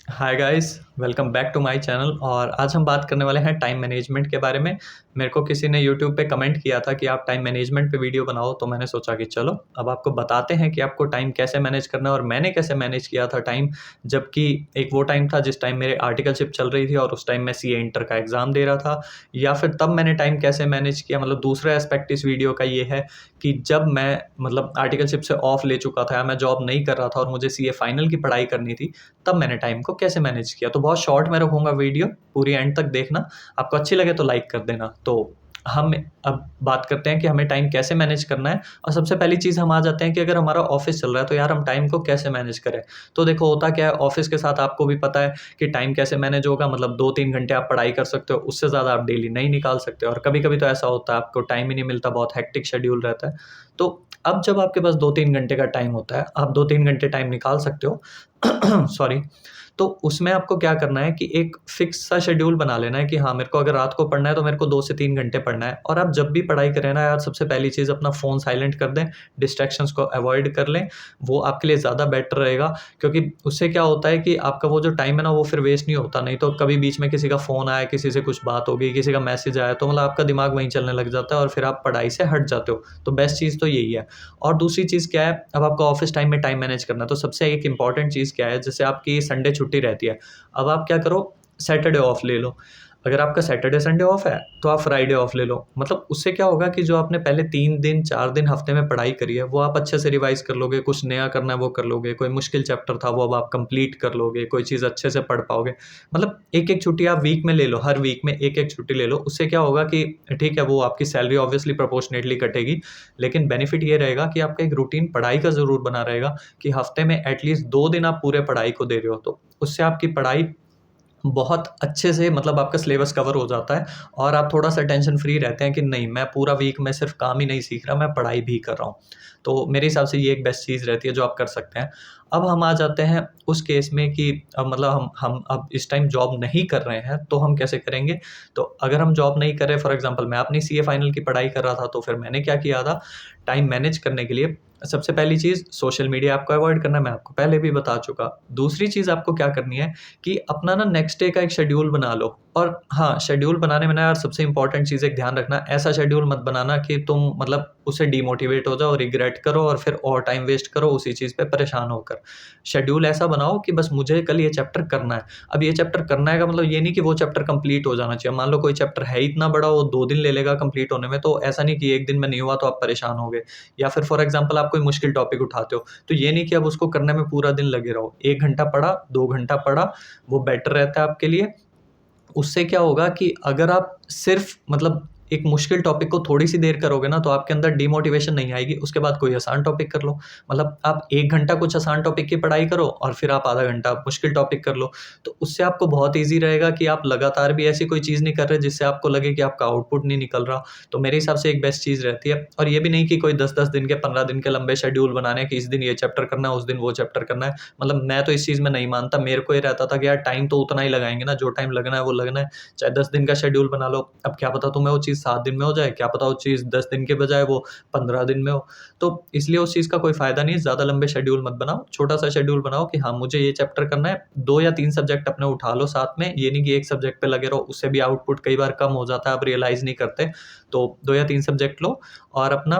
Hi guys, welcome back to my channel. और आज हम बात करने वाले हैं टाइम मैनेजमेंट के बारे में। मेरे को किसी ने यूट्यूब पे कमेंट किया था कि आप टाइम मैनेजमेंट पे वीडियो बनाओ, तो मैंने सोचा कि चलो अब आपको बताते हैं कि आपको टाइम कैसे मैनेज करना है और मैंने कैसे मैनेज किया था टाइम। जबकि एक वो टाइम था जिस टाइम मेरे आर्टिकलशिप चल रही थी और उस टाइम मैं सीए इंटर का एग्ज़ाम दे रहा था, या फिर तब मैंने टाइम कैसे मैनेज किया। मतलब दूसरा एस्पेक्ट इस वीडियो का ये है कि जब मैं मतलब आर्टिकलशिप से ऑफ ले चुका था या मैं जॉब नहीं कर रहा था और मुझे सीए फाइनल की पढ़ाई करनी थी, तब मैंने टाइम को कैसे मैनेज किया। तो बहुत शॉर्ट में रखूँगा वीडियो, पूरी एंड तक देखना। आपको अच्छी लगे तो लाइक कर देना। तो हम अब बात करते हैं कि हमें टाइम कैसे मैनेज करना है। और सबसे पहली चीज़ हम आ जाते हैं कि अगर हमारा ऑफ़िस चल रहा है तो यार हम टाइम को कैसे मैनेज करें। तो देखो होता क्या है, ऑफ़िस के साथ आपको भी पता है कि टाइम कैसे मैनेज होगा। मतलब 2-3 घंटे आप पढ़ाई कर सकते हो, उससे ज़्यादा आप डेली नहीं निकाल सकते। और कभी-कभी तो ऐसा होता है आपको टाइम ही नहीं मिलता, बहुत हेक्टिक शेड्यूल रहता है। तो अब जब आपके पास 2-3 घंटे का टाइम होता है, आप 2-3 घंटे टाइम निकाल सकते हो सॉरी। तो उसमें आपको क्या करना है कि एक फिक्स सा शेड्यूल बना लेना है कि हाँ, मेरे को अगर रात को पढ़ना है तो मेरे को 2 से 3 घंटे पढ़ना है। और आप जब भी पढ़ाई करें ना यार, सबसे पहली चीज़ अपना फ़ोन साइलेंट कर दें, डिस्ट्रैक्शंस को अवॉइड कर लें। वो आपके लिए ज़्यादा बेटर रहेगा, क्योंकि उससे क्या होता है कि आपका वो जो टाइम है ना वो फिर वेस्ट नहीं होता। नहीं तो कभी बीच में किसी का फ़ोन आया, किसी से कुछ बात हो गई, किसी का मैसेज आया, तो मतलब आपका दिमाग वहीं चलने लग जाता है और फिर आप पढ़ाई से हट जाते हो। तो बेस्ट चीज़ तो यही है। और दूसरी चीज़ क्या है, अब आपको ऑफ़िस टाइम में टाइम मैनेज करना है, तो सबसे एक इम्पॉर्टेंट चीज़ क्या है, जैसे आपकी संडे छुट्टी रहती है। अब आप क्या करो, सैटरडे ऑफ ले लो। अगर आपका सैटरडे संडे ऑफ है तो आप फ्राइडे ऑफ ले लो। मतलब उससे क्या होगा कि जो आपने पहले 3 दिन 4 दिन हफ्ते में पढ़ाई करी है वो आप अच्छे से रिवाइज कर लोगे, कुछ नया करना है वो कर लोगे, कोई मुश्किल चैप्टर था वो अब आप कंप्लीट कर लोगे, कोई चीज़ अच्छे से पढ़ पाओगे। मतलब एक एक छुट्टी आप वीक में ले लो, हर वीक में एक एक छुट्टी ले लो। उससे क्या होगा कि ठीक है, वो आपकी सैलरी ऑब्वियसली प्रोपोर्शनेटली कटेगी, लेकिन बेनिफिट ये रहेगा कि आपका एक रूटीन पढ़ाई का ज़रूर बना रहेगा कि हफ्ते में एटलीस्ट 2 दिन आप पूरे पढ़ाई को दे रहे हो। तो उससे आपकी पढ़ाई बहुत अच्छे से, मतलब आपका सिलेबस कवर हो जाता है और आप थोड़ा-सा टेंशन फ्री रहते हैं कि नहीं, मैं पूरा वीक में सिर्फ़ काम ही नहीं सीख रहा, मैं पढ़ाई भी कर रहा हूँ। तो मेरे हिसाब से ये एक बेस्ट चीज़ रहती है जो आप कर सकते हैं। अब हम आ जाते हैं उस केस में कि मतलब हम अब इस टाइम जॉब नहीं कर रहे हैं, तो हम कैसे करेंगे? तो अगर हम जॉब नहीं कर रहे, फॉर एग्ज़ाम्पल मैं अपनी सीए फाइनल की पढ़ाई कर रहा था, तो फिर मैंने क्या किया था, टाइम मैनेज करने के लिए सबसे पहली चीज़ सोशल मीडिया आपको अवॉइड करना है, मैं आपको पहले भी बता चुका। दूसरी चीज़ आपको क्या करनी है कि अपना ना नेक्स्ट डे का एक शेड्यूल बना लो। और हाँ, शेड्यूल बनाने में ना यार सबसे इम्पोर्टेंट चीज़ एक ध्यान रखना, ऐसा शेड्यूल मत बनाना कि तुम मतलब उससे डिमोटिवेट हो जाओ, रिग्रेट करो और फिर और टाइम वेस्ट करो उसी चीज़ पे परेशान होकर। शेड्यूल ऐसा बनाओ कि बस मुझे कल ये चैप्टर करना है। अब ये चैप्टर करना है का मतलब ये नहीं कि वो चैप्टर कंप्लीट हो जाना चाहिए। मान लो कोई चैप्टर है इतना बड़ा, वो 2 दिन ले लेगा कंप्लीट होने में, तो ऐसा नहीं कि 1 दिन में नहीं हुआ तो आप परेशान हो गए। या फिर फॉर एग्ज़ाम्पल आप कोई मुश्किल टॉपिक उठाते हो, तो ये नहीं कि अब उसको करने में पूरा दिन लगे रहो। 1 घंटा पढ़ा, 2 घंटा पढ़ा, वो बेटर रहता है आपके लिए। उससे क्या होगा कि अगर आप सिर्फ़ मतलब एक मुश्किल टॉपिक को थोड़ी-सी देर करोगे ना, तो आपके अंदर डिमोटिवेशन नहीं आएगी, उसके बाद कोई आसान टॉपिक कर लो। मतलब आप 1 घंटा कुछ आसान टॉपिक की पढ़ाई करो और फिर आप आधा घंटा मुश्किल टॉपिक कर लो। तो उससे आपको बहुत ईज़ी रहेगा कि आप लगातार भी ऐसी कोई चीज़ नहीं कर रहे जिससे आपको लगे कि आपका आउटपुट नहीं निकल रहा। तो मेरे हिसाब से एक बेस्ट चीज़ रहती है। और ये भी नहीं कि कोई 10-10 दिन के, 15 दिन के लंबे शेड्यूल बनाने हैं कि इस दिन ये चैप्टर करना है, उस दिन वो चैप्टर करना है। मतलब मैं तो इस चीज़ में नहीं मानता। मेरे को ये रहता था कि यार टाइम तो उतना ही लगाएँगे ना, जो टाइम लगना है वो लगना है। चाहे 10 दिन का शेड्यूल बना लो, अब क्या पता तुम्हें वो चीज़ 7 दिन में हो जाए, क्या पता वो चीज़ 10 दिन के बजाय वो 15 दिन में हो। तो इसलिए उस चीज़ का कोई फ़ायदा नहीं है, ज़्यादा लंबे शेड्यूल मत बनाओ, छोटा-सा शेड्यूल बनाओ कि हाँ, मुझे ये चैप्टर करना है, 2 या 3 सब्जेक्ट अपने उठा लो साथ में, ये नहीं कि एक सब्जेक्ट पे लगे रहो, उससे भी आउटपुट कई बार कम हो जाता है, आप रियलाइज़ नहीं करते। तो 2 या 3 सब्जेक्ट लो और अपना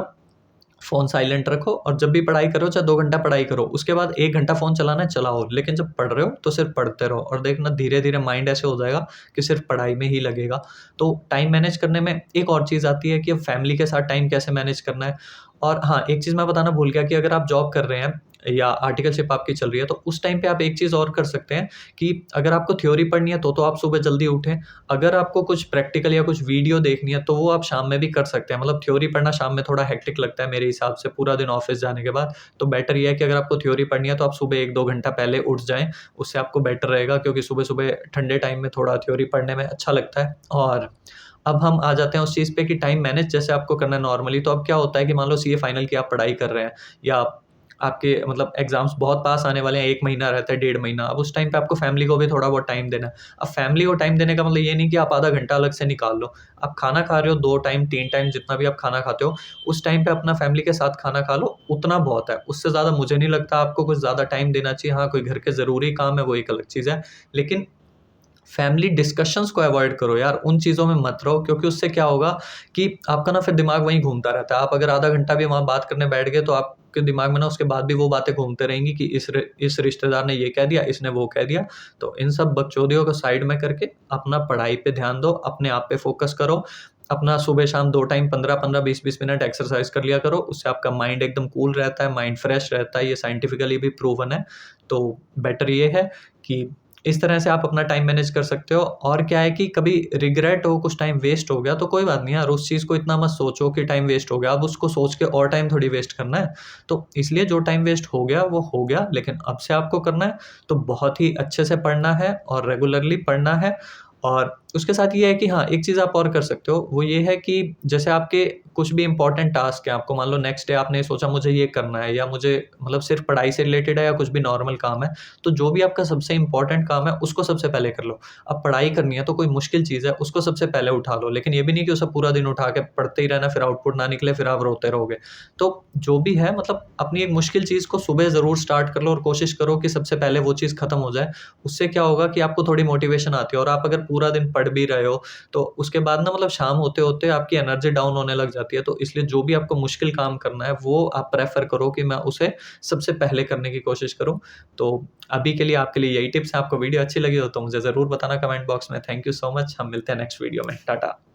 फ़ोन साइलेंट रखो और जब भी पढ़ाई करो, चाहे 2 घंटा पढ़ाई करो, उसके बाद 1 घंटा फ़ोन चलाना है चलाओ, लेकिन जब पढ़ रहे हो तो सिर्फ़ पढ़ते रहो और देखना धीरे-धीरे माइंड ऐसे हो जाएगा कि सिर्फ़ पढ़ाई में ही लगेगा। तो टाइम मैनेज करने में एक और चीज़ आती है कि अब फैमिली के साथ टाइम कैसे मैनेज करना है। और हाँ, एक चीज़ मैं बताना भूल गया कि अगर आप जॉब कर रहे हैं या आर्टिकलशिप आपकी चल रही है, तो उस टाइम पे आप एक चीज़ और कर सकते हैं कि अगर आपको थ्योरी पढ़नी है तो आप सुबह जल्दी उठें। अगर आपको कुछ प्रैक्टिकल या कुछ वीडियो देखनी है, तो वो आप शाम में भी कर सकते हैं। मतलब थ्योरी पढ़ना शाम में थोड़ा हेक्टिक लगता है मेरे हिसाब से, पूरा दिन ऑफ़िस जाने के बाद। तो बेटर ये है कि अगर आपको थ्योरी पढ़नी है, तो आप सुबह 1-2 घंटा पहले उठ जाएँ, उससे आपको बेटर रहेगा, क्योंकि सुबह-सुबह ठंडे टाइम में थोड़ा थ्योरी पढ़ने में अच्छा लगता है। और अब हम आ जाते हैं उस चीज़ पे कि टाइम मैनेज जैसे आपको करना है नॉर्मली, तो अब क्या होता है कि मान लो सीए फाइनल की आप पढ़ाई कर रहे हैं या आपके मतलब एग्ज़ाम्स बहुत पास आने वाले हैं, 1 महीना रहता है, 1.5 महीना, अब उस टाइम पे आपको फैमिली को भी थोड़ा बहुत टाइम देना है। अब फैमिली को टाइम देने का मतलब ये नहीं कि आप आधा घंटा अलग से निकाल लो। आप खाना खा रहे हो 2 टाइम, 3 टाइम जितना भी आप खाना खाते हो, उस टाइम पे अपना फैमिली के साथ खाना खा लो, उतना बहुत है। उससे ज़्यादा मुझे नहीं लगता आपको कुछ ज़्यादा टाइम देना चाहिए। हाँ, कोई घर के ज़रूरी काम है, वो एक अलग चीज़ है। लेकिन फैमिली डिस्कशंस को अवॉइड करो यार, उन चीज़ों में मत रहो, क्योंकि उससे क्या होगा कि आपका ना फिर दिमाग वहीं घूमता रहता है। आप अगर आधा घंटा भी वहाँ बात करने बैठ गए, तो आपके दिमाग में ना उसके बाद भी वो बातें घूमते रहेंगी कि इस रिश्तेदार ने ये कह दिया, इसने वो कह दिया। तो इन सब बकचोदियों को साइड में करके अपना पढ़ाई पे ध्यान दो, अपने आप पे फ़ोकस करो। अपना सुबह-शाम 2 टाइम 15-15, 20-20 मिनट एक्सरसाइज़ कर लिया करो, उससे आपका माइंड एकदम कूल रहता है, माइंड फ्रेश रहता है, ये साइंटिफिकली भी प्रूवन है। तो बेटर ये है कि इस तरह से आप अपना टाइम मैनेज कर सकते हो। और क्या है कि कभी रिग्रेट हो, कुछ टाइम वेस्ट हो गया, तो कोई बात नहीं यार, उस चीज़ को इतना मत सोचो कि टाइम वेस्ट हो गया। अब उसको सोच के और टाइम थोड़ी वेस्ट करना है। तो इसलिए जो टाइम वेस्ट हो गया वो हो गया, लेकिन अब से आपको करना है तो बहुत ही अच्छे से पढ़ना है और रेगुलरली पढ़ना है। और उसके साथ ये है कि हाँ, एक चीज़ आप और कर सकते हो, वो ये है कि जैसे आपके कुछ भी इम्पोर्टेंट टास्क है, आपको मान लो नेक्स्ट डे आपने सोचा मुझे ये करना है, या मुझे मतलब सिर्फ़ पढ़ाई से रिलेटेड है या कुछ भी नॉर्मल काम है, तो जो भी आपका सबसे इम्पोर्टेंट काम है, उसको सबसे पहले कर लो। अब पढ़ाई करनी है तो कोई मुश्किल चीज़ है, उसको सबसे पहले उठा लो, लेकिन ये भी नहीं कि उसे पूरा दिन उठा के पढ़ते ही रहना, फिर आउटपुट ना निकले, फिर आप रोते रहोगे। तो जो भी है मतलब अपनी एक मुश्किल चीज़ को सुबह ज़रूर स्टार्ट कर लो और कोशिश करो कि सबसे पहले वो चीज़ खत्म हो जाए। उससे क्या होगा कि आपको थोड़ी मोटिवेशन आती है, और आप अगर पूरा दिन पढ़ भी रहे हो, तो उसके बाद ना मतलब शाम होते-होते आपकी एनर्जी डाउन होने लग जाती है। तो इसलिए जो भी आपको मुश्किल काम करना है, वो आप प्रेफ़र करो कि मैं उसे सबसे पहले करने की कोशिश करूँ। तो अभी के लिए आपके लिए यही टिप्स हैं। आपको वीडियो अच्छी लगी हो तो मुझे ज़रूर बताना कमेंट बॉक्स में। Thank you so much. हम मिलते हैं नेक्स्ट वीडियो में। टाटा।